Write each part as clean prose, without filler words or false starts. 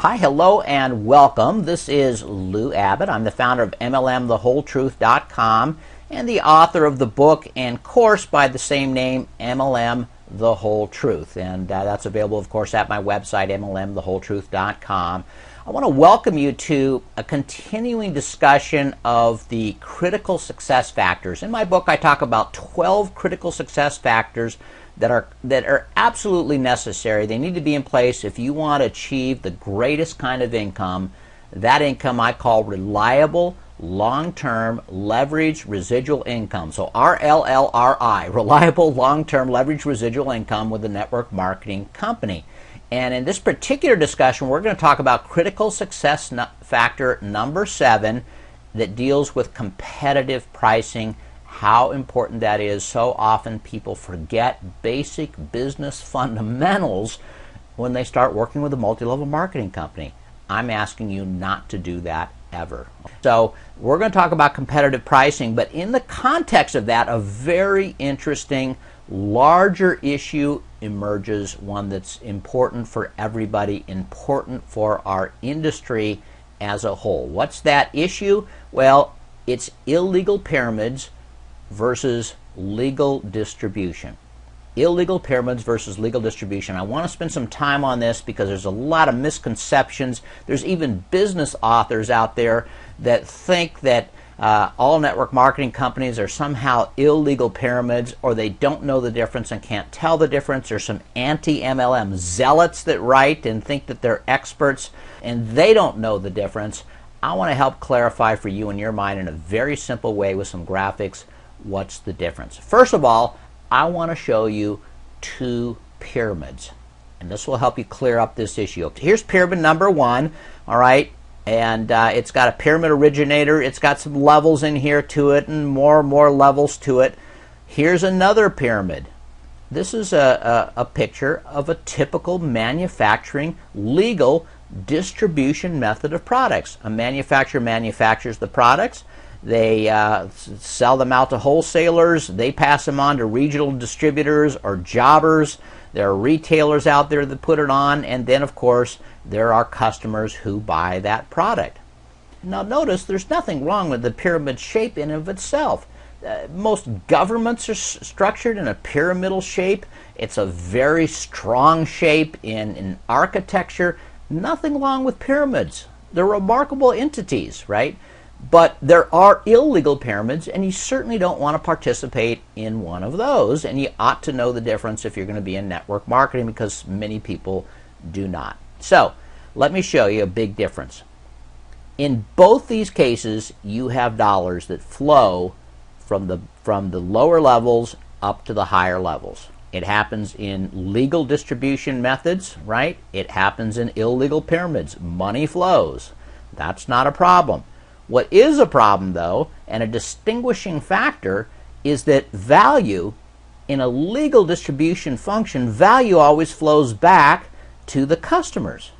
Hi, hello, and welcome. This is Lou Abbott. I'm the founder of MLMthewholetruth.com and the author of the book and course by the same name, MLM The Whole Truth. And that's available, of course, at my website, MLMthewholetruth.com. I want to welcome you to a continuing discussion of the critical success factors. In my book, I talk about 12 critical success factors that are absolutely necessary. They need to be in place if you want to achieve the greatest kind of income. That income I call reliable, long-term, leveraged residual income. So RLLRI, reliable, long-term, leveraged residual income with a network marketing company. And in this particular discussion, we're going to talk about critical success factor number 7 that deals with competitive pricing. How important that is. So often people forget basic business fundamentals when they start working with a multi-level marketing company. I'm asking you not to do that ever. So we're going to talk about competitive pricing, but in the context of that, a very interesting, larger issue emerges, one that's important for everybody, important for our industry as a whole. What's that issue? Well, it's illegal pyramids versus legal distribution. Illegal pyramids versus legal distribution. I want to spend some time on this because there's a lot of misconceptions. There's even business authors out there that think that all network marketing companies are somehow illegal pyramids, or they don't know the difference and can't tell the difference. There's some anti-MLM zealots that write and think that they're experts and they don't know the difference. I want to help clarify for you in your mind in a very simple way with some graphics what's the difference. First of all, I want to show you 2 pyramids, and this will help you clear up this issue. Here's pyramid number 1, all right, and it's got a pyramid originator. It's got some levels in here to it and more levels to it. Here's another pyramid. This is a picture of a typical manufacturing legal distribution method of products. A manufacturer manufactures the products. They sell them out to wholesalers. They pass them on to regional distributors or jobbers. There are retailers out there that put it on. And then, of course, there are customers who buy that product. Now, notice there's nothing wrong with the pyramid shape in and of itself. Most governments are structured in a pyramidal shape. It's a very strong shape in architecture. Nothing wrong with pyramids. They're remarkable entities, right? But there are illegal pyramids, and you certainly don't want to participate in one of those, and you ought to know the difference if you're going to be in network marketing, because many people do not. So let me show you a big difference. In both these cases, you have dollars that flow from the lower levels up to the higher levels. It happens in legal distribution methods, right? It happens in illegal pyramids. Money flows. That's not a problem. What is a problem, though, and a distinguishing factor, is that value in a legal distribution function, value always flows back to the customers.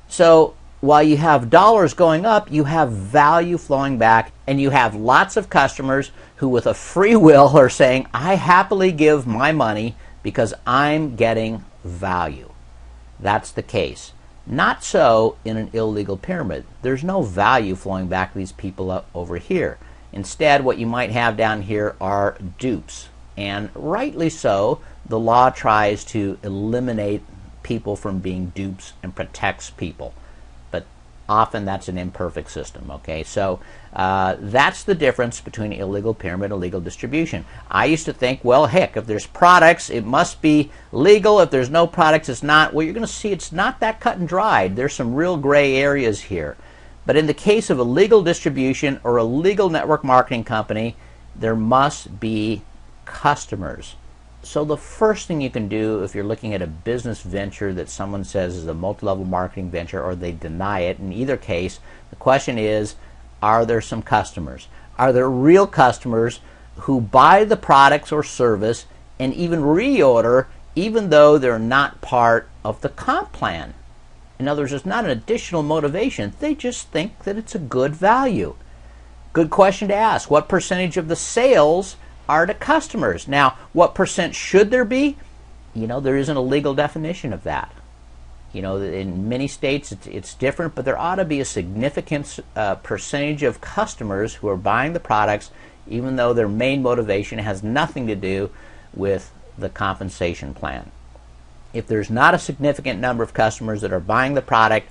So while you have dollars going up, you have value flowing back, and you have lots of customers who with a free will are saying, I happily give my money because I'm getting value. That's the case. Not so in an illegal pyramid. There's no value flowing back to these people up over here. Instead, what you might have down here are dupes. And rightly so, the law tries to eliminate people from being dupes and protects people. But often that's an imperfect system, okay? So that's the difference between illegal pyramid and legal distribution. I used to think, well, heck, if there's products, it must be legal. If there's no products, it's not. Well, you're going to see it's not that cut and dried. There's some real gray areas here. But in the case of a legal distribution or a legal network marketing company, there must be customers. So the first thing you can do if you're looking at a business venture that someone says is a multi-level marketing venture, or they deny it, in either case, the question is, are there some customers? Are there real customers who buy the products or service and even reorder even though they're not part of the comp plan? In other words, it's not an additional motivation. They just think that it's a good value. Good question to ask. What percentage of the sales are to customers? Now, what percent should there be? You know, there isn't a legal definition of that. You know, in many states it's different, but there ought to be a significant percentage of customers who are buying the products even though their main motivation has nothing to do with the compensation plan. If there's not a significant number of customers that are buying the product,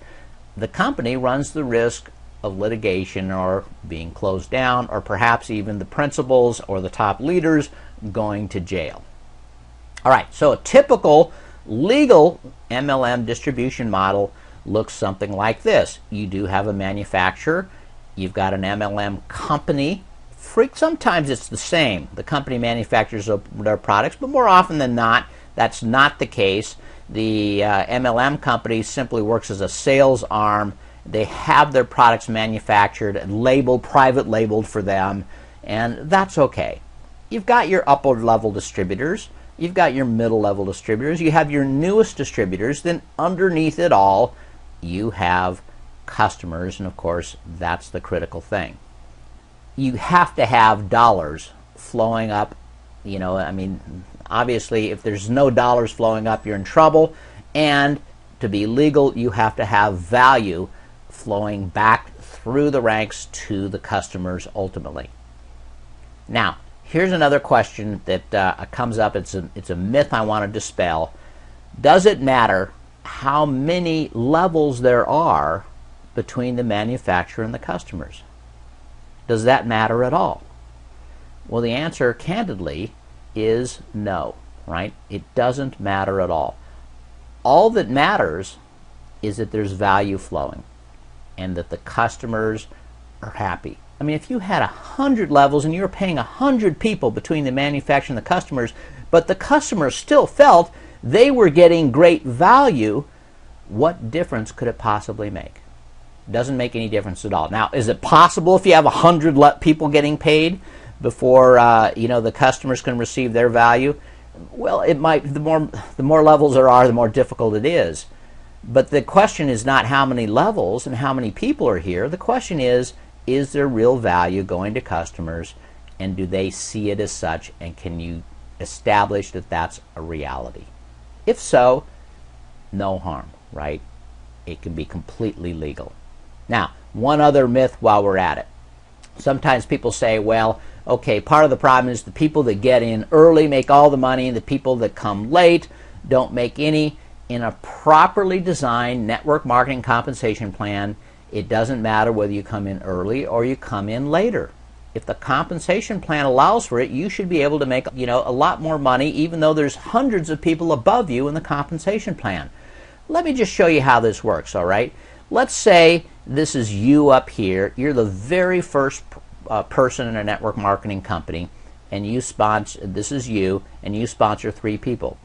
the company runs the risk of litigation or being closed down, or perhaps even the principals or the top leaders going to jail. All right, so a typical legal MLM distribution model looks something like this. You do have a manufacturer, you've got an MLM company. Sometimes it's the same. The company manufactures their products, but more often than not, that's not the case. The MLM company simply works as a sales arm. They have their products manufactured and labeled, private labeled for them, and that's okay. You've got your upper level distributors, you've got your middle level distributors, you have your newest distributors, then underneath it all, you have customers, and of course, that's the critical thing. You have to have dollars flowing up. You know, I mean, obviously, if there's no dollars flowing up, you're in trouble. And to be legal, you have to have value flowing back through the ranks to the customers ultimately. Now, here's another question that comes up. It's a myth I want to dispel. Does it matter how many levels there are between the manufacturer and the customers? Does that matter at all? Well, the answer, candidly, is no, right? It doesn't matter at all. All that matters is that there's value flowing and that the customers are happy. I mean, if you had 100 levels and you were paying 100 people between the manufacturer and the customers, but the customers still felt they were getting great value, what difference could it possibly make? Doesn't make any difference at all. Now, is it possible if you have 100 people getting paid before the customers can receive their value? Well, it might. The more levels there are, the more difficult it is. But the question is not how many levels and how many people are here. The question is there real value going to customers, and do they see it as such, and can you establish that that's a reality? If so, no harm, right? It can be completely legal. Now, one other myth while we're at it. Sometimes people say, well, okay, part of the problem is the people that get in early make all the money, and the people that come late don't make any. In a properly designed network marketing compensation plan, it doesn't matter whether you come in early or you come in later. If the compensation plan allows for it, you should be able to make a lot more money, even though there's hundreds of people above you in the compensation plan. Let me just show you how this works, all right? Let's say this is you up here. You're the very first person in a network marketing company, and you sponsor, this is you, and you sponsor 3 people.